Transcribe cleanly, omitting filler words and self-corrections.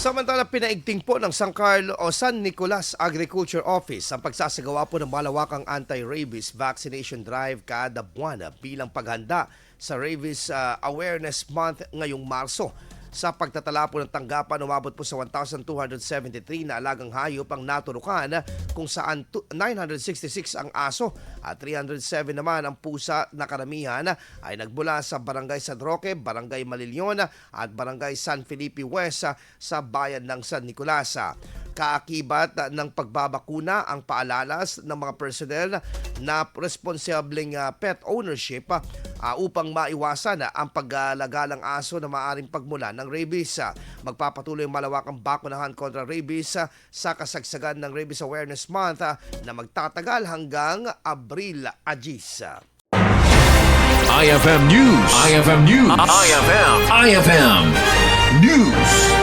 Samantala, pinaigting po ng San Nicolas Agriculture Office ang pagsasagawa po ng malawakang anti-rabies vaccination drive kada buwan bilang paghanda sa Rabies Awareness Month ngayong Marso. Sa pagtatala po ng tanggapan, umabot po sa 1,273 na alagang hayop ang naturukan, kung saan 966 ang aso at 307 naman ang pusa na karamihan ay nagmula sa Barangay San Roque, Barangay Malilyon at Barangay San Felipe West sa bayan ng San Nicolas. Kaakibat ng pagbabakuna ang paalalas ng mga personnel na responsableng pet ownership upang maiwasan ang paglalagalang aso na maaaring pagmula ng rabies. Magpapatuloy ang malawakang bakunahan kontra rabies sa kasagsagan ng Rabies Awareness Month na magtatagal hanggang Abril 10. IFM News. IFM News. IFM News.